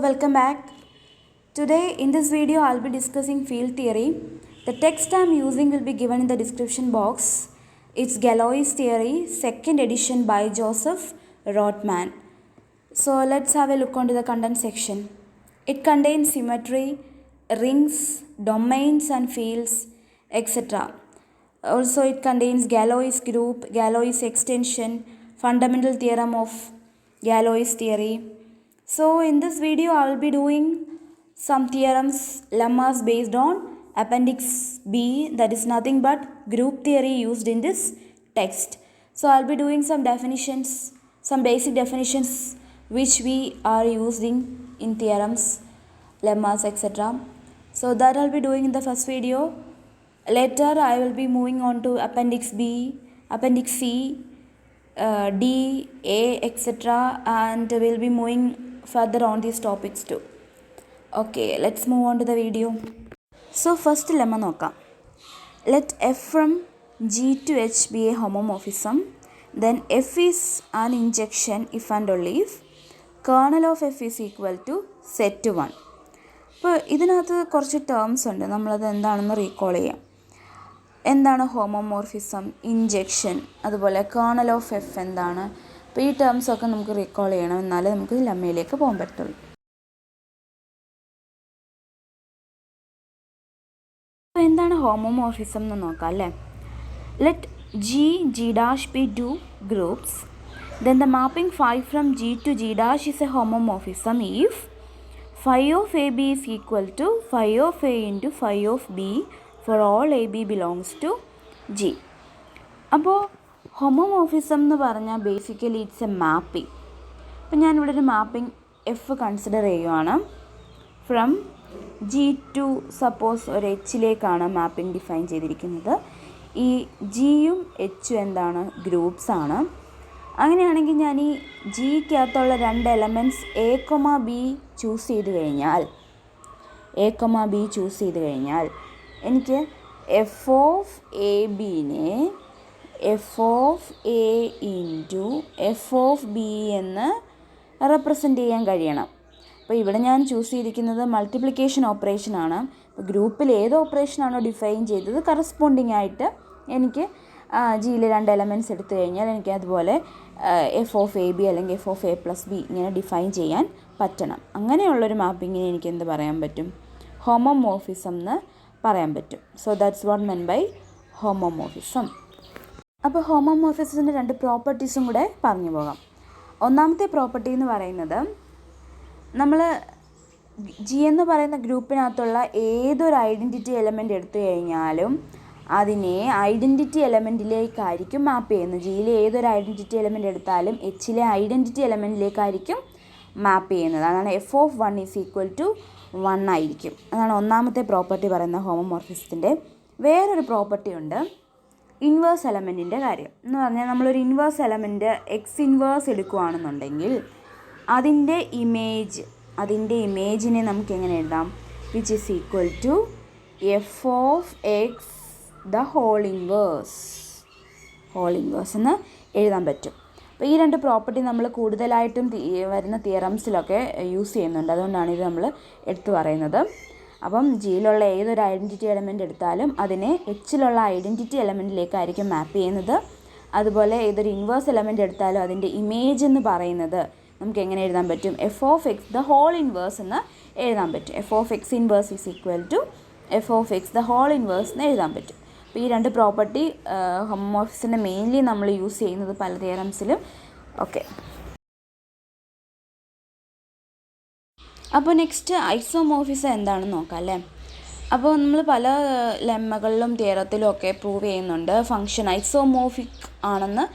welcome back. Today in this video I'll be discussing field theory. The text I'm using will be given in the description box. It's Galois theory, second edition by Joseph Rotman. So let's have a look onto the content section. It contains symmetry, rings, domains and fields, etc. Also it contains Galois group, Galois extension, fundamental theorem of Galois theory. So in this video I will be doing some theorems, lemmas based on appendix B, that is nothing but group theory used in this text. So I will be doing some definitions, some basic definitions which we are using in theorems, lemmas, etc. So that I will be doing in the first video. Later I will be moving on to appendix B, appendix C, D, A, etc. and we will be moving further on these topics too. Okay, let's move on to the video. So first lemma നോക്കാം. Let F from G to H be a homomorphism. Then F is an injection if and only if kernel of F is equal to set 1. അപ്പോൾ ഇതിനകത്ത് കുറച്ച് terms ഉണ്ട്, നമ്മളത് എന്താണെന്ന് recall ചെയ്യാം. എന്താണ് homomorphism, injection, അതുപോലെ കേർണൽ ഓഫ് എഫ് എന്താണ്? അപ്പോൾ ഈ ടേംസൊക്കെ നമുക്ക് റീകോൾ ചെയ്യണം, എന്നാലേ നമുക്ക് ലെമ്മയിലേക്ക് പോകാൻ പറ്റുള്ളൂ. അപ്പോൾ എന്താണ് ഹോമോമോർഫിസം എന്ന് നോക്കാം അല്ലേ. Let G dash be two groups, then the mapping phi from G to G dash is a homomorphism if phi of AB is equal to phi of A into phi of B for all AB belongs to G. അപ്പോൾ homomorphism എന്ന് പറഞ്ഞാൽ basically it's A mapping. അപ്പോൾ ഞാനിവിടെ ഒരു mapping F consider ചെയ്യുവാണ്. From G to suppose ഒരു എച്ചിലേക്കാണ് mapping define ചെയ്തിരിക്കുന്നത്. ഈ ജിയും എച്ചും എന്താണ്? ഗ്രൂപ്പ്സാണ്. അങ്ങനെയാണെങ്കിൽ ഞാൻ ഈ ജിക്കകത്തുള്ള രണ്ട് elements A comma B choose ചെയ്ത് കഴിഞ്ഞാൽ എനിക്ക് എഫ് ഓഫ് എ ബിനെ F of A into F of B എന്ന് റെപ്രസെൻ്റ് ചെയ്യാൻ കഴിയണം. അപ്പോൾ ഇവിടെ ഞാൻ ചൂസ് ചെയ്തിരിക്കുന്നത് മൾട്ടിപ്ലിക്കേഷൻ ഓപ്പറേഷനാണ്. ഇപ്പോൾ ഗ്രൂപ്പിൽ ഏത് ഓപ്പറേഷനാണോ ഡിഫൈൻ ചെയ്തത് കറസ്പോണ്ടിങ് ആയിട്ട് എനിക്ക് ജിയിൽ രണ്ട് എലമെൻറ്റ്സ് എടുത്തു കഴിഞ്ഞാൽ എനിക്ക് അതുപോലെ എഫ് ഓഫ് എ ബി അല്ലെങ്കിൽ F of A plus B ഇങ്ങനെ ഡിഫൈൻ ചെയ്യാൻ പറ്റണം. അങ്ങനെയുള്ളൊരു മാപ്പിങ്ങിനെ എനിക്ക് എന്ത് പറയാൻ പറ്റും? ഹോമോമോർഫിസം എന്ന് പറയാൻ പറ്റും. So that's what mean by homomorphism. അപ്പോൾ ഹോമോമോർഫിസത്തിൻ്റെ രണ്ട് പ്രോപ്പർട്ടീസും കൂടെ പറഞ്ഞു പോകാം. ഒന്നാമത്തെ പ്രോപ്പർട്ടി എന്ന് പറയുന്നത്, നമ്മൾ ജി എന്ന് പറയുന്ന ഗ്രൂപ്പിനകത്തുള്ള ഏതൊരു ഐഡൻറ്റിറ്റി എലമെൻ്റ് എടുത്തു കഴിഞ്ഞാലും അതിനെ ഐഡൻറ്റിറ്റി എലമെൻറ്റിലേക്കായിരിക്കും മാപ്പ് ചെയ്യുന്നത്. ജിയിലെ ഏതൊരു ഐഡൻറ്റിറ്റി എലമെൻ്റ് എടുത്താലും എച്ചിലെ ഐഡൻറ്റിറ്റി എലമെൻറ്റിലേക്കായിരിക്കും മാപ്പ് ചെയ്യുന്നത്. അതാണ് F of 1 is equal to 1 ആയിരിക്കും. അതാണ് ഒന്നാമത്തെ പ്രോപ്പർട്ടി പറയുന്ന ഹോമോമോർഫിസത്തിൻ്റെ. വേറൊരു പ്രോപ്പർട്ടി ഉണ്ട്, ഇൻവേഴ്സ് എലമെൻറ്റിൻ്റെ കാര്യം എന്ന് പറഞ്ഞാൽ നമ്മളൊരു ഇൻവേഴ്സ് എലമെൻറ്റ് എക്സ് ഇൻവേഴ്സ് എടുക്കുകയാണെന്നുണ്ടെങ്കിൽ അതിൻ്റെ ഇമേജിനെ നമുക്ക് എങ്ങനെ എഴുതാം? Which is equal to F of X the whole inverse എന്ന് എഴുതാൻ പറ്റും. അപ്പോൾ ഈ രണ്ട് പ്രോപ്പർട്ടി നമ്മൾ കൂടുതലായിട്ടും വരുന്ന തിയറംസിലൊക്കെ യൂസ് ചെയ്യുന്നുണ്ട്. അതുകൊണ്ടാണ് ഇത് നമ്മൾ എടുത്തു പറയുന്നത്. അപ്പം ജിയിലുള്ള ഏതൊരു ഐഡൻറ്റിറ്റി എലമെൻ്റ് എടുത്താലും അതിനെ എച്ചിലുള്ള ഐഡൻറ്റിറ്റി എലമെൻറ്റിലേക്കായിരിക്കും മാപ്പ് ചെയ്യുന്നത്. അതുപോലെ ഏതൊരു ഇൻവേഴ്സ് എലമെൻ്റ് എടുത്താലും അതിൻ്റെ ഇമേജ് എന്ന് പറയുന്നത് നമുക്ക് എങ്ങനെ എഴുതാൻ പറ്റും? F of X the whole inverse എന്ന് എഴുതാൻ പറ്റും. F of X inverse is equal to F of X the whole inverse എന്ന് എഴുതാൻ പറ്റും. അപ്പോൾ ഈ രണ്ട് പ്രോപ്പർട്ടി ഹോമോമോർഫിസത്തിൻ്റെ മെയിൻലി നമ്മൾ യൂസ് ചെയ്യുന്നത് പല തിയറംസിലും. ഓക്കെ, അപ്പോൾ നെക്സ്റ്റ് ഐസോമോർഫിസം എന്താണെന്ന് നോക്കാം അല്ലേ. അപ്പോൾ നമ്മൾ പല ലെമ്മകളിലും തിയറത്തിലും ഒക്കെ പ്രൂവ് ചെയ്യുന്നുണ്ട് ഫംഗ്ഷൻ ഐസോമോർഫിക് ആണെന്ന്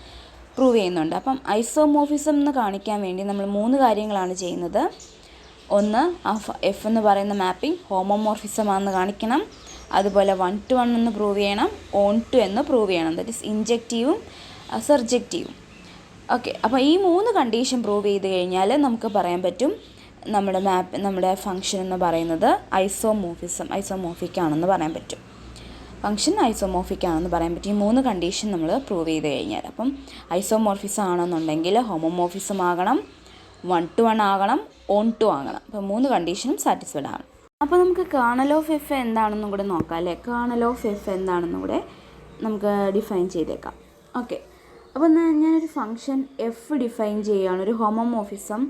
പ്രൂവ് ചെയ്യുന്നുണ്ട്. അപ്പം ഐസോമോർഫിസം എന്ന് കാണിക്കാൻ വേണ്ടി നമ്മൾ 3 കാര്യങ്ങളാണ് ചെയ്യുന്നത്. ഒന്ന്, എഫ് എന്ന് പറയുന്ന മാപ്പിംഗ് ഹോമോമോർഫിസം ആണെന്ന് കാണിക്കണം. അതുപോലെ 1 to 1 എന്ന് പ്രൂവ് ചെയ്യണം, ഓൺ ടു എന്ന് പ്രൂവ് ചെയ്യണം, ദാറ്റ് ഈസ് ഇൻജെക്റ്റീവും സർജക്റ്റീവും. ഓക്കെ, അപ്പോൾ ഈ 3 കണ്ടീഷൻ പ്രൂവ് ചെയ്ത് കഴിഞ്ഞാൽ നമുക്ക് പറയാൻ പറ്റും നമ്മുടെ ഫംഗ്ഷൻ എന്ന് പറയുന്നത് ഐസോമോർഫിക് ആണെന്ന് പറയാൻ പറ്റും. ഫംഗ്ഷൻ ഐസോമോർഫിക് ആണെന്ന് പറയാൻ പറ്റും ഈ 3 കണ്ടീഷൻ നമ്മൾ പ്രൂവ് ചെയ്ത് കഴിഞ്ഞാൽ. അപ്പം ഐസോമോർഫിസം ആണെന്നുണ്ടെങ്കിൽ ഹോമോമോർഫിസം ആകണം, 1-1 ആകണം, on-to ആകണം. അപ്പോൾ 3 കണ്ടീഷനും സാറ്റിസ്ഫൈഡ് ആണ്. അപ്പോൾ നമുക്ക് കേർണൽ ഓഫ് എഫ് എന്താണെന്നും കൂടെ നോക്കാം അല്ലേ. കേർണൽ ഓഫ് എഫ് എന്താണെന്നും കൂടെ നമുക്ക് ഡിഫൈൻ ചെയ്തേക്കാം. ഓക്കെ, അപ്പോൾ ഞാനൊരു ഫംഗ്ഷൻ എഫ് ഡിഫൈൻ ചെയ്യുകയാണ്. ഒരു homomorphism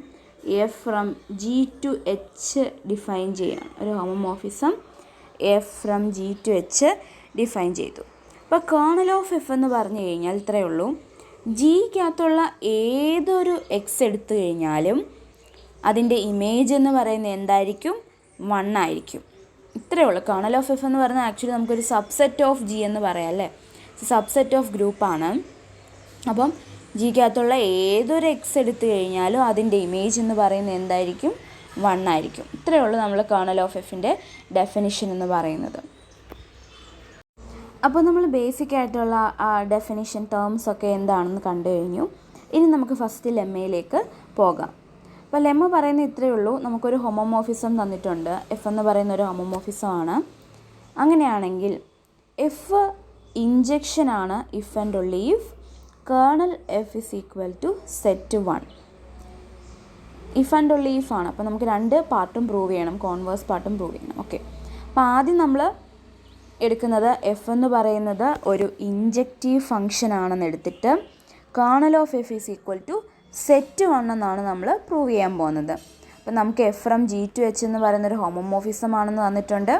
F from G to H define ചെയ്യുകയാണ്. ഒരു homomorphism F from G to H define ചെയ്തു. അപ്പോൾ കേർണൽ ഓഫ് എഫ് എന്ന് പറഞ്ഞു കഴിഞ്ഞാൽ ഇത്രയേ ഉള്ളൂ. ജിക്കകത്തുള്ള ഏതൊരു എക്സ് എടുത്തു കഴിഞ്ഞാലും അതിൻ്റെ ഇമേജ് എന്ന് പറയുന്നത് എന്തായിരിക്കും? 1 ആയിരിക്കും. ഇത്രയേ ഉള്ളൂ. കേർണൽ ഓഫ് എഫ് എന്ന് പറഞ്ഞാൽ ആക്ച്വലി നമുക്കൊരു സബ്സെറ്റ് ഓഫ് ജി എന്ന് പറയാം അല്ലേ. സബ്സെറ്റ് ഓഫ് ഗ്രൂപ്പാണ്. അപ്പം ജിക്കകത്തുള്ള ഏതൊരു എക്സ് എടുത്തു കഴിഞ്ഞാലും അതിൻ്റെ ഇമേജ് എന്ന് പറയുന്നത് എന്തായിരിക്കും? 1 ആയിരിക്കും. ഇത്രയേ ഉള്ളൂ നമ്മൾ കേർണൽ ഓഫ് എഫിൻ്റെ ഡെഫിനിഷൻ എന്ന് പറയുന്നത്. അപ്പോൾ നമ്മൾ ബേസിക് ആയിട്ടുള്ള ഡെഫിനിഷൻ ടേംസ് ഒക്കെ എന്താണെന്ന് കണ്ടു കഴിഞ്ഞു. ഇനി നമുക്ക് ഫസ്റ്റ് ലെമ്മയിലേക്ക് പോകാം. അപ്പോൾ ലെമ്മ പറയുന്നത് ഇത്രയേ ഉള്ളൂ. നമുക്കൊരു ഹോമോമോർഫിസം തന്നിട്ടുണ്ട്. എഫ് എന്ന് പറയുന്ന ഒരു ഹോമോമോർഫിസമാണ്. അങ്ങനെയാണെങ്കിൽ എഫ് ഇൻജെക്ഷനാണ് if and only if kernel F is equal to set 1. If and only if ആണ്. അപ്പോൾ നമുക്ക് 2 പാർട്ടും പ്രൂവ് ചെയ്യണം, കോൺവേഴ്സ് പാർട്ടും പ്രൂവ് ചെയ്യണം. ഓക്കെ, അപ്പോൾ ആദ്യം നമ്മൾ എടുക്കുന്നത് എഫ് എന്ന് പറയുന്നത് ഒരു ഇൻജെക്റ്റീവ് ഫംഗ്ഷൻ ആണെന്ന് എടുത്തിട്ട് kernel of F is equal to set 1 എന്നാണ് നമ്മൾ പ്രൂവ് ചെയ്യാൻ പോകുന്നത്. അപ്പോൾ നമുക്ക് F from G to H എന്ന് പറയുന്നൊരു ഹോമോമോർഫിസം ആണെന്ന് തന്നിട്ടുണ്ട്.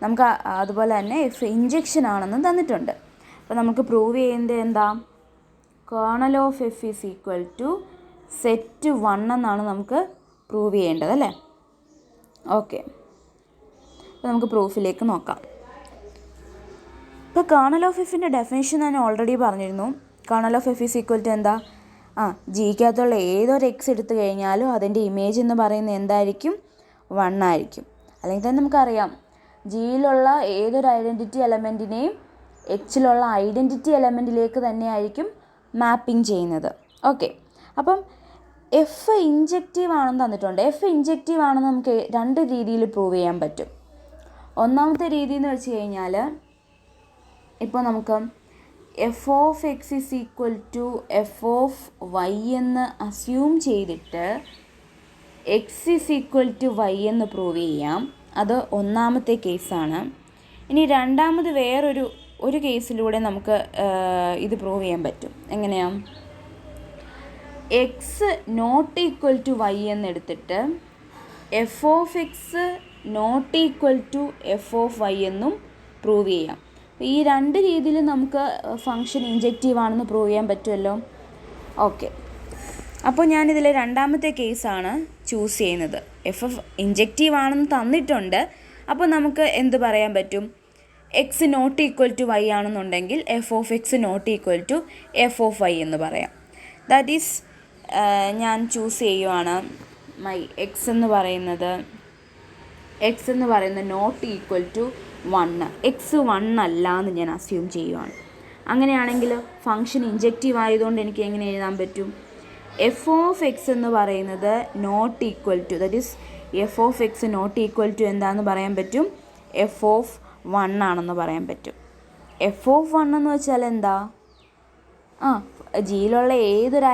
നമുക്ക് അതുപോലെ തന്നെ എഫ് ഇൻജെക്ഷൻ ആണെന്ന് തന്നിട്ടുണ്ട്. അപ്പോൾ നമുക്ക് പ്രൂവ് ചെയ്യുന്നത് എന്താ? Kernel of F is equal to set 1 എന്നാണ് നമുക്ക് പ്രൂവ് ചെയ്യേണ്ടത് അല്ലേ. ഓക്കെ, അപ്പോൾ നമുക്ക് പ്രൂഫിലേക്ക് നോക്കാം. ഇപ്പോൾ കേർണൽ ഓഫ് എഫിൻ്റെ ഡെഫിനേഷൻ ഞാൻ ഓൾറെഡി പറഞ്ഞിരുന്നു. Kernel of F is equal to എന്താ? ജിക്കകത്തുള്ള ഏതൊരു എക്സ് എടുത്തു കഴിഞ്ഞാലും അതിൻ്റെ ഇമേജ് എന്ന് പറയുന്നത് എന്തായിരിക്കും? 1 ആയിരിക്കും. അല്ലെങ്കിൽ തന്നെ നമുക്കറിയാം ജിയിലുള്ള ഏതൊരു ഐഡൻറ്റിറ്റി എലമെൻറ്റിനെയും എച്ചിലുള്ള ഐഡൻറ്റിറ്റി എലമെൻറ്റിലേക്ക് തന്നെയായിരിക്കും മാപ്പിംഗ് ചെയ്യുന്നത്. ഓക്കെ, അപ്പം എഫ് ഇൻജെക്റ്റീവ് ആണെന്ന് തന്നിട്ടുണ്ട്. എഫ് ഇൻജെക്റ്റീവ് ആണെന്ന് നമുക്ക് 2 രീതിയിൽ പ്രൂവ് ചെയ്യാൻ പറ്റും. ഒന്നാമത്തെ രീതി എന്ന് വെച്ച് കഴിഞ്ഞാൽ ഇപ്പോൾ നമുക്ക് F of X is equal to F of Y എന്ന് അസ്യൂം ചെയ്തിട്ട് X is equal to Y എന്ന് പ്രൂവ് ചെയ്യാം. അത് ഒന്നാമത്തെ കേസാണ്. ഇനി രണ്ടാമത് വേറൊരു കേസിലൂടെ നമുക്ക് ഇത് പ്രൂവ് ചെയ്യാൻ പറ്റും. എങ്ങനെയാണ്? X not equal to Y എന്നെടുത്തിട്ട് F of X not equal to F of Y എന്നും പ്രൂവ് ചെയ്യാം. ഈ 2 രീതിയിൽ നമുക്ക് ഫംഗ്ഷൻ ഇൻജെക്റ്റീവ് ആണെന്ന് പ്രൂവ് ചെയ്യാൻ പറ്റുമല്ലോ. ഓക്കെ, അപ്പോൾ ഞാനിതിൽ രണ്ടാമത്തെ കേസാണ് ചൂസ് ചെയ്യുന്നത്. എഫ് ഇൻജെക്റ്റീവ് ആണെന്ന് തന്നിട്ടുണ്ട്. അപ്പോൾ നമുക്ക് എന്ത് പറയാൻ പറ്റും? X not equal to Y ആണെന്നുണ്ടെങ്കിൽ F of X not equal to F of Y എന്ന് പറയാം. ദാറ്റ് ഈസ് ഞാൻ ചൂസ് ചെയ്യുവാണ് മൈ എക്സ് എന്ന് പറയുന്നത് നോട്ട് ഈക്വൽ ടു 1. എക്സ് 1 അല്ല എന്ന് ഞാൻ അസ്യൂം ചെയ്യുവാണ്. അങ്ങനെയാണെങ്കിൽ ഫംഗ്ഷൻ ഇൻജെക്റ്റീവ് ആയതുകൊണ്ട് എനിക്ക് എങ്ങനെ എഴുതാൻ പറ്റും? എഫ് ഓഫ് എക്സ് എന്ന് പറയുന്നത് not equal to, that is F of X not equal to എന്താണെന്ന് പറയാൻ പറ്റും? എഫ് ഓഫ് 1 ആണെന്ന് പറയാൻ പറ്റും. എഫ് ഓഫ് 1 എന്ന് വെച്ചാൽ എന്താ? ജിയിലുള്ള ഏതൊരു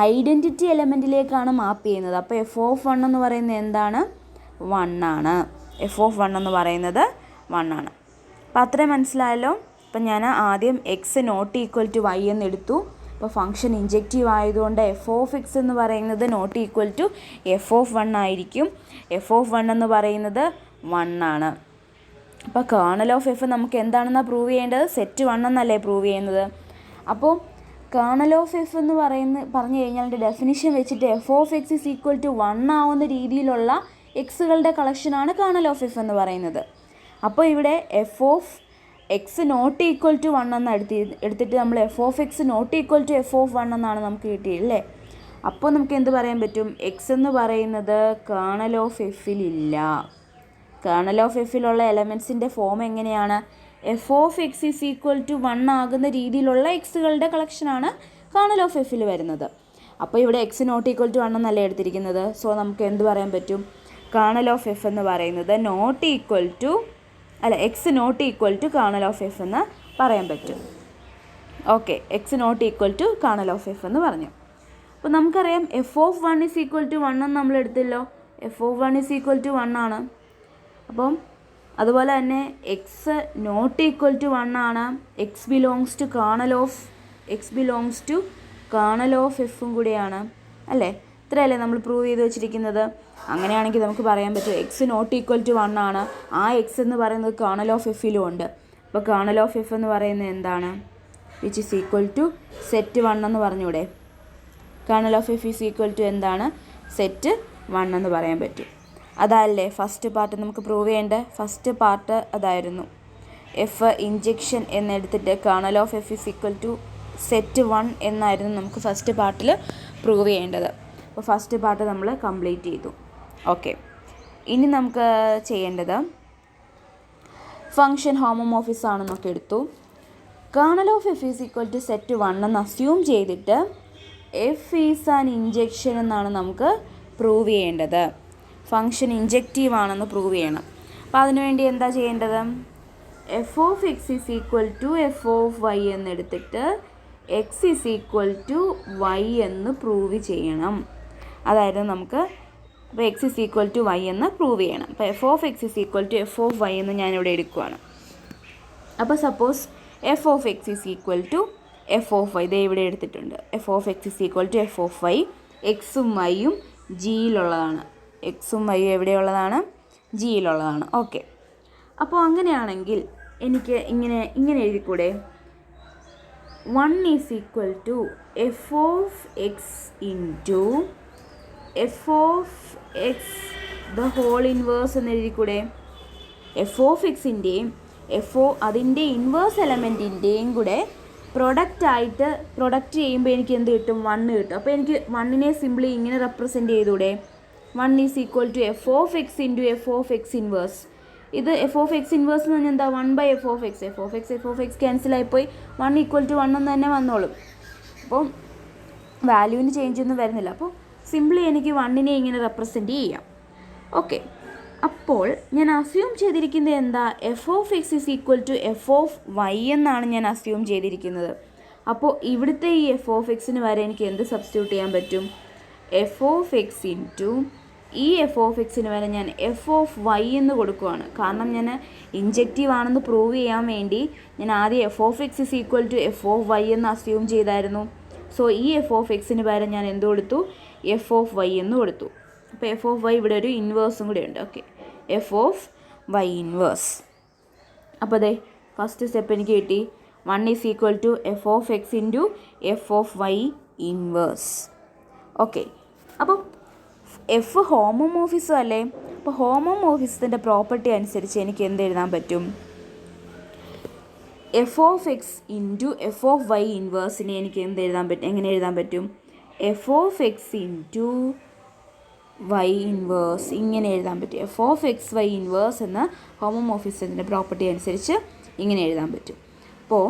ഐഡൻറ്റിറ്റി എലമെൻറ്റിലേക്കാണ് മാപ്പ് ചെയ്യുന്നത്. അപ്പോൾ എഫ് ഓഫ് 1 എന്ന് പറയുന്നത് എന്താണ്? 1 ആണ്. എഫ് ഓഫ് 1 എന്ന് പറയുന്നത് 1 ആണ്. അപ്പോൾ അത്രയും മനസ്സിലായല്ലോ. അപ്പം ഞാൻ ആദ്യം X not equal to Y എന്ന് എടുത്തു. അപ്പോൾ ഫംഗ്ഷൻ ഇൻജെക്റ്റീവ് ആയതുകൊണ്ട് എഫ് ഓഫ് എക്സ് എന്ന് പറയുന്നത് not equal to F of 1 ആയിരിക്കും. എഫ് ഓഫ് 1 എന്ന് പറയുന്നത് 1 ആണ്. അപ്പോൾ കേർണൽ ഓഫ് എഫ് നമുക്ക് എന്താണെന്നാണ് പ്രൂവ് ചെയ്യേണ്ടത്? സെറ്റ് 1 എന്നല്ലേ പ്രൂവ് ചെയ്യുന്നത്. അപ്പോൾ കേർണൽ ഓഫ് എഫ് എന്ന് പറഞ്ഞു കഴിഞ്ഞാൽ എൻ്റെ ഡെഫിനിഷൻ വെച്ചിട്ട് F of X is equal to 1 ആവുന്ന രീതിയിലുള്ള എക്സുകളുടെ കളക്ഷനാണ് കേർണൽ ഓഫ് എഫ് എന്ന് പറയുന്നത്. അപ്പോൾ ഇവിടെ F of X not equal to 1 എന്ന് എടുത്തിട്ട് നമ്മൾ F of X not equal to F of 1 എന്നാണ് നമുക്ക് കിട്ടിയില്ലേ. അപ്പോൾ നമുക്ക് എന്ത് പറയാൻ പറ്റും? എക്സ് എന്ന് പറയുന്നത് കേർണൽ ഓഫ് എഫിലില്ല. കേർണൽ ഓഫ് എഫിലുള്ള എലമെൻസിൻ്റെ ഫോം എങ്ങനെയാണ്? F of X is equal to 1 ആകുന്ന രീതിയിലുള്ള എക്സുകളുടെ കളക്ഷനാണ് കേർണൽ ഓഫ് എഫിൽ വരുന്നത്. അപ്പോൾ ഇവിടെ എക്സ് നോട്ട് ഈക്വൽ ടു 1 എന്നല്ലേ എടുത്തിരിക്കുന്നത്. സോ നമുക്ക് എന്ത് പറയാൻ പറ്റും? കേർണൽ ഓഫ് എഫ് എന്ന് പറയുന്നത് X not equal to kernel of F എന്ന് പറയാൻ പറ്റും. Okay, X not equal to kernel of F എന്ന് പറഞ്ഞു. അപ്പോൾ നമുക്കറിയാം F of 1 is equal to 1 എന്ന് നമ്മൾ എടുത്തല്ലോ. F of 1 is equal to 1 ആണ്. അപ്പം അതുപോലെ തന്നെ എക്സ് നോട്ട് ഈക്വൽ ടു 1 ആണ്. X belongs to kernel of എഫും കൂടിയാണ് അല്ലേ. ഇത്രയല്ലേ നമ്മൾ പ്രൂവ് ചെയ്ത് വെച്ചിരിക്കുന്നത്. അങ്ങനെയാണെങ്കിൽ നമുക്ക് പറയാൻ പറ്റും എക്സ് നോട്ട് ഈക്വൽ ടു 1 ആണ്. ആ എക്സ് എന്ന് പറയുന്നത് കേർണൽ ഓഫ് എഫിലും ഉണ്ട്. അപ്പോൾ കേർണൽ ഓഫ് എഫ് എന്ന് പറയുന്നത് എന്താണ്? Which is equal to set 1 എന്ന് പറഞ്ഞൂടെ. Kernel of F is equal to എന്താണ്? സെറ്റ് 1 എന്ന് പറയാൻ പറ്റും. അതല്ലേ ഫസ്റ്റ് പാർട്ട് നമുക്ക് പ്രൂവ് ചെയ്യേണ്ട. ഫസ്റ്റ് പാർട്ട് അതായിരുന്നു. എഫ് ഇൻജെക്ഷൻ എന്നെടുത്തിട്ട് kernel of F is equal to set 1 എന്നായിരുന്നു നമുക്ക് ഫസ്റ്റ് പാർട്ടിൽ പ്രൂവ് ചെയ്യേണ്ടത്. അപ്പോൾ ഫസ്റ്റ് പാർട്ട് നമ്മൾ കംപ്ലീറ്റ് ചെയ്തു. ഓക്കെ, ഇനി നമുക്ക് ചെയ്യേണ്ടത് ഫംഗ്ഷൻ ഹോമോമോർഫിസം ആണെന്നൊക്കെ എടുത്തു. Kernel of F is equal to set 1 എന്ന് അസ്യൂം ചെയ്തിട്ട് എഫ് ഈസ് ആൻ ഇൻജെക്ഷൻ എന്നാണ് നമുക്ക് പ്രൂവ് ചെയ്യേണ്ടത്. ഫംഗ്ഷൻ ഇൻജെക്റ്റീവ് ആണെന്ന് പ്രൂവ് ചെയ്യണം. അപ്പോൾ അതിനുവേണ്ടി എന്താ ചെയ്യേണ്ടത്? F of X is equal to F of Y എന്നെടുത്തിട്ട് X is equal to Y എന്ന് പ്രൂവ് ചെയ്യണം. അതായത് നമുക്ക് അപ്പോൾ X is equal to Y എന്ന് പ്രൂവ് ചെയ്യണം. അപ്പോൾ F of X is equal to F of Y എന്ന് ഞാനിവിടെ എടുക്കുകയാണ്. അപ്പോൾ suppose F of X is equal to F of Y ഇതേ ഇവിടെ എടുത്തിട്ടുണ്ട്. F of X is equal to F of Y. എക്സും വൈയും ജിയിലുള്ളതാണ്. എക്സും വൈയും എവിടെയുള്ളതാണ്? ജിയിലുള്ളതാണ്. ഓക്കെ, അപ്പോൾ അങ്ങനെയാണെങ്കിൽ എനിക്ക് ഇങ്ങനെ എഴുതിക്കൂടെ? 1 is equal to F of X into F of X the whole inverse എന്ന് എഴുതിക്കൂടെ? എഫ് ഓഫ് എക്സിൻ്റെയും അതിൻ്റെ ഇൻവേഴ്സ് എലമെൻറ്റിൻ്റെയും കൂടെ പ്രൊഡക്റ്റ് ചെയ്യുമ്പോൾ എനിക്ക് എന്ത് കിട്ടും? 1 കിട്ടും. അപ്പോൾ എനിക്ക് 1നെ സിംപ്ലി ഇങ്ങനെ റെപ്രസെൻറ്റ് ചെയ്തൂടെ? 1 is equal to F of X into F of X inverse. ഇത് എഫ് ഓഫ് എക്സ് ഇൻവേഴ്സ് എന്ന് പറഞ്ഞാൽ എന്താ? 1 by F of X. F of X ക്യാൻസലായിപ്പോയി 1 ഈക്വൽ ടു 1 എന്ന് തന്നെ വന്നോളും. അപ്പോൾ വാല്യൂവിന് ചേഞ്ച് ഒന്നും വരുന്നില്ല. അപ്പോൾ സിംപ്ലി എനിക്ക് 1നെ ഇങ്ങനെ റെപ്രസെൻറ്റ് ചെയ്യാം. ഓക്കെ, അപ്പോൾ ഞാൻ അസ്യൂം ചെയ്തിരിക്കുന്നത് എന്താ? F of X is equal to F of Y എന്നാണ് ഞാൻ അസ്യൂം ചെയ്തിരിക്കുന്നത്. അപ്പോൾ ഇവിടുത്തെ ഈ എഫ് ഓഫ് എക്സിന് വരെ എനിക്ക് എന്ത് സബ്സ്റ്റിറ്റ്യൂട്ട് ചെയ്യാൻ പറ്റും? എഫ് ഓഫ് എക്സ് ഇൻറ്റു ഈ എഫ് ഓഫ് എക്സിന് വരെ ഞാൻ എഫ് ഓഫ് വൈ എന്ന് കൊടുക്കുകയാണ്. കാരണം ഞാൻ ഇൻജെക്റ്റീവ് ആണെന്ന് പ്രൂവ് ചെയ്യാൻ വേണ്ടി ഞാൻ ആദ്യം F of X is equal to F of Y എന്ന് അസ്യൂം ചെയ്തായിരുന്നു. സോ ഈ എഫ് ഓഫ് എക്സിന് പകരം ഞാൻ എന്ത് കൊടുത്തു? എഫ് ഓഫ് വൈ എന്ന് കൊടുത്തു. അപ്പോൾ എഫ് ഓഫ് വൈ ഇവിടെ ഒരു ഇൻവേഴ്സും കൂടെ ഉണ്ട്. Okay, F of Y inverse. അപ്പോൾ അതെ ഫസ്റ്റ് സ്റ്റെപ്പ് എനിക്ക് കിട്ടി. 1 is equal to F of X into F of Y inverse. Okay, അപ്പം എഫ് ഹോമോമോർഫിസം അല്ലേ. അപ്പോൾ ഹോമോമോർഫിസത്തിൻ്റെ പ്രോപ്പർട്ടി അനുസരിച്ച് എനിക്ക് എന്ത് എഴുതാൻ പറ്റും? F of X into F of Y ഇൻവേഴ്സിനെ എനിക്ക് എന്ത് എഴുതാൻ പറ്റും? എങ്ങനെ എഴുതാൻ പറ്റും? F of X into Y inverse ഇങ്ങനെ എഴുതാൻ പറ്റും. F of X Y inverse എന്ന ഹോമോമോർഫിസത്തിൻ്റെ പ്രോപ്പർട്ടി അനുസരിച്ച് ഇങ്ങനെ എഴുതാൻ പറ്റും. അപ്പോൾ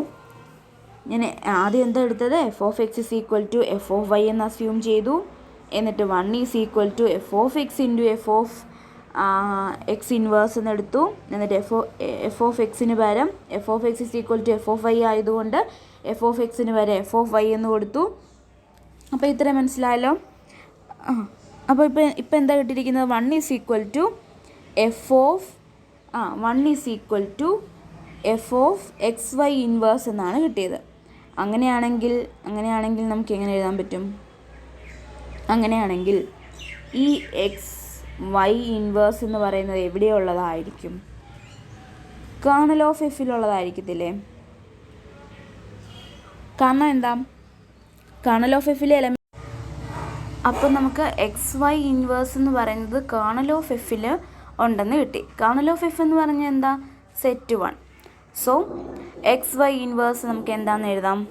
ഞാൻ ആദ്യം എന്താ എടുത്തത്? F of X is equal to F of Y എന്ന് അസ്യൂം ചെയ്തു. എന്നിട്ട് 1 is equal to F of X into F of X inverse എന്നെടുത്തു. എന്നിട്ട് എഫ് ഓഫ് എക്സിന് പകരം F of X is equal to F of Y ആയതുകൊണ്ട് F of എക്സിന് പകരം എഫ് ഓഫ് വൈ എന്ന് കൊടുത്തു. അപ്പോൾ ഇത്രയും മനസ്സിലായല്ലോ. അപ്പോൾ ഇപ്പോൾ എന്താ കിട്ടിയിരിക്കുന്നത്? 1 is equal to F of 1 is equal to F of X Y inverse എന്നാണ് കിട്ടിയത്. അങ്ങനെയാണെങ്കിൽ നമുക്ക് എങ്ങനെ എഴുതാൻ പറ്റും? അങ്ങനെയാണെങ്കിൽ ഈ എക്സ് വൈ ഇൻവേഴ്സ് എന്ന് പറയുന്നത് എവിടെയുള്ളതായിരിക്കും? Kernel of എഫിലുള്ളതായിരിക്കത്തില്ലേ? കാരണം എന്താ? കേർണൽ ഓഫ് എഫിലെ എലമെൻറ്റ്. അപ്പോൾ നമുക്ക് എക്സ് വൈ ഇൻവേഴ്സ് എന്ന് പറയുന്നത് കേർണൽ ഓഫ് എഫിൽ ഉണ്ടെന്ന് കിട്ടി. കേർണൽ ഓഫ് എഫ് എന്ന് പറഞ്ഞാൽ എന്താ? Set 1. So X Y inverse നമുക്ക് എന്താണെന്ന് എഴുതാം?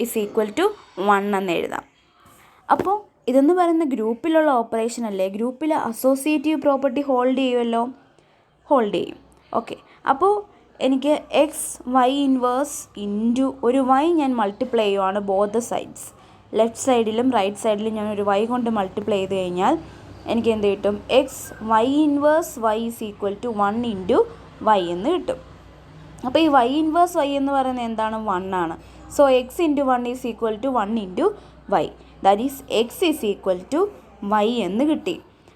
ഇസ് ഈക്വൽ ടു 1 എന്ന് എഴുതാം. അപ്പോൾ ഇതെന്ന് പറയുന്ന ഗ്രൂപ്പിലുള്ള ഓപ്പറേഷൻ അല്ലേ. ഗ്രൂപ്പിൽ അസോസിയേറ്റീവ് പ്രോപ്പർട്ടി ഹോൾഡ് ചെയ്യുമല്ലോ. ഹോൾഡ് ചെയ്യും. ഓക്കെ, അപ്പോൾ എനിക്ക് എക്സ് വൈ ഇൻവേഴ്സ് ഇൻറ്റു ഒരു വൈ ഞാൻ മൾട്ടിപ്ലൈ ചെയ്യുവാണ് ബോത്ത് സൈഡ്സ്. ലെഫ്റ്റ് സൈഡിലും റൈറ്റ് സൈഡിലും ഞാൻ ഒരു വൈ കൊണ്ട് മൾട്ടിപ്ലൈ ചെയ്ത് കഴിഞ്ഞാൽ എനിക്ക് എന്ത് കിട്ടും? X Y inverse Y is equal to 1 into Y എന്ന് കിട്ടും. അപ്പോൾ ഈ വൈ ഇൻവേഴ്സ് വൈ എന്ന് പറയുന്നത് എന്താണ്? 1 ആണ്. So x into 1 is equal to 1 into y. That is x is equal to y എന്ന് കിട്ടി.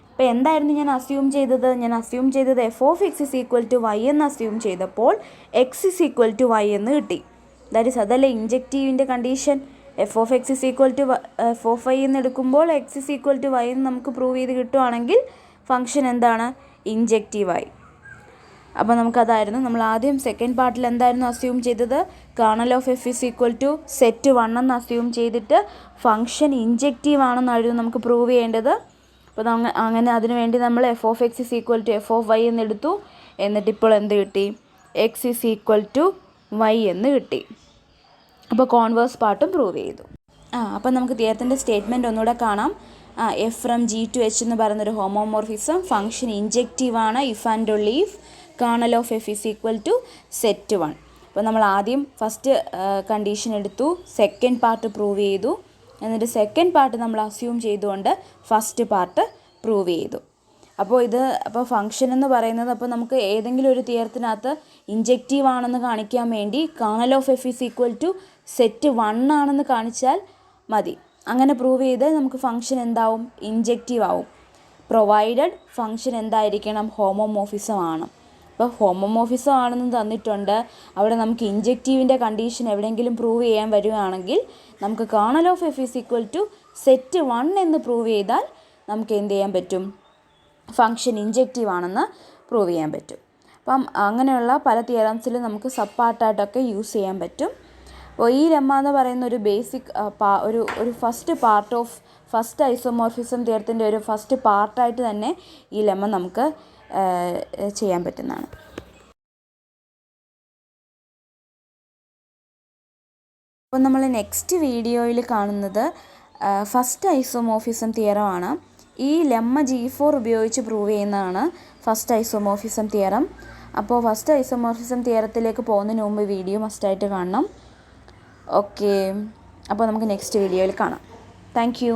അപ്പോൾ എന്തായിരുന്നു ഞാൻ അസ്യൂം ചെയ്തത്? ഞാൻ അസ്യൂം ചെയ്തത് F of X is equal to Y എന്ന് അസ്യൂം ചെയ്തപ്പോൾ X is equal to Y എന്ന് കിട്ടി. ദാറ്റ് ഈസ് അതല്ലേ ഇൻജക്റ്റീവിൻ്റെ കണ്ടീഷൻ. F of X is equal to F of Y എന്ന് എടുക്കുമ്പോൾ X is equal to Y എന്ന് നമുക്ക് പ്രൂവ് ചെയ്ത് കിട്ടുവാണെങ്കിൽ ഫംഗ്ഷൻ എന്താണ്? ഇൻജക്റ്റീവായി. അപ്പോൾ നമുക്കതായിരുന്നു നമ്മൾ ആദ്യം സെക്കൻഡ് പാർട്ടിൽ എന്തായിരുന്നു അസ്യൂം ചെയ്തത്? Kernel of F is equal to set 1 എന്ന് അസ്യൂം ചെയ്തിട്ട് ഫംഗ്ഷൻ ഇൻജക്റ്റീവ് ആണെന്നായിരുന്നു നമുക്ക് പ്രൂവ് ചെയ്യേണ്ടത്. അപ്പോൾ അങ്ങനെ അതിനു വേണ്ടി നമ്മൾ F of X is equal to F of Y എന്ന് എടുത്തു. എന്നിട്ട് ഇപ്പോൾ എന്ത് കിട്ടി? X is equal to Y എന്ന് കിട്ടി. അപ്പോൾ കോൺവേഴ്സ് പാർട്ടും പ്രൂവ് ചെയ്തു. അപ്പോൾ നമുക്ക് തിയറത്തിൻ്റെ സ്റ്റേറ്റ്മെൻറ്റ് ഒന്നുകൂടെ കാണാം. F from G to H എന്ന് പറയുന്നൊരു ഹോമോമോർഫിസം, ഫംഗ്ഷൻ ഇൻജക്റ്റീവ് ആണ് if and only if kernel of F is equal to set 1. അപ്പോൾ നമ്മൾ ആദ്യം ഫസ്റ്റ് കണ്ടീഷൻ എടുത്തു, സെക്കൻഡ് പാർട്ട് പ്രൂവ് ചെയ്തു. എന്നിട്ട് സെക്കൻഡ് പാർട്ട് നമ്മൾ അസ്യൂം ചെയ്തുകൊണ്ട് ഫസ്റ്റ് പാർട്ട് പ്രൂവ് ചെയ്തു. അപ്പോൾ ഫംഗ്ഷൻ എന്ന് പറയുന്നത്, അപ്പോൾ നമുക്ക് ഏതെങ്കിലും ഒരു തിയറത്തിനകത്ത് ഇൻജക്റ്റീവ് ആണെന്ന് കാണിക്കാൻ വേണ്ടി kernel of F is equal to set 1 ആണെന്ന് കാണിച്ചാൽ മതി. അങ്ങനെ പ്രൂവ് ചെയ്ത് നമുക്ക് ഫംഗ്ഷൻ എന്താവും? ഇൻജക്റ്റീവ് ആവും. പ്രൊവൈഡഡ് ഫംഗ്ഷൻ എന്തായിരിക്കണം? ഹോമോമോർഫിസം ആണ്. അപ്പോൾ ഹോമോമോർഫിസം ആണെന്ന് തന്നിട്ടുണ്ട്. അവിടെ നമുക്ക് ഇൻജക്റ്റീവിൻ്റെ കണ്ടീഷൻ എവിടെയെങ്കിലും പ്രൂവ് ചെയ്യാൻ വരികയാണെങ്കിൽ നമുക്ക് kernel of F is equal to set 1 എന്ന് പ്രൂവ് ചെയ്താൽ നമുക്ക് എന്ത് ചെയ്യാൻ പറ്റും? ഫംഗ്ഷൻ ഇൻജക്റ്റീവ് ആണെന്ന് പ്രൂവ് ചെയ്യാൻ പറ്റും. അപ്പം അങ്ങനെയുള്ള പല തിയറംസിലും നമുക്ക് സബ് പാർട്ടായിട്ടൊക്കെ യൂസ് ചെയ്യാൻ പറ്റും. അപ്പോൾ ഈ ലെമ്മ എന്ന് പറയുന്ന ഒരു ബേസിക് ഒരു first part of first isomorphism തിയറത്തിൻ്റെ ഒരു ഫസ്റ്റ് പാർട്ടായിട്ട് തന്നെ ഈ ലെമ്മ നമുക്ക് ചെയ്യാൻ പറ്റുന്നതാണ്. അപ്പോൾ നമ്മൾ നെക്സ്റ്റ് വീഡിയോയിൽ കാണുന്നത് ഫസ്റ്റ് ഐസോമോർഫിസം തിയറമാണ്. ഈ ലെമ്മ G4 ഉപയോഗിച്ച് പ്രൂവ് ചെയ്യുന്നതാണ് ഫസ്റ്റ് ഐസോമോർഫിസം തിയറം. അപ്പോൾ ഫസ്റ്റ് ഐസോമോർഫിസം തിയറത്തിലേക്ക് പോകുന്നതിന് മുമ്പ് വീഡിയോ മസ്റ്റായിട്ട് കാണണം. ഓക്കെ, അപ്പോൾ നമുക്ക് നെക്സ്റ്റ് വീഡിയോയിൽ കാണാം. Thank you.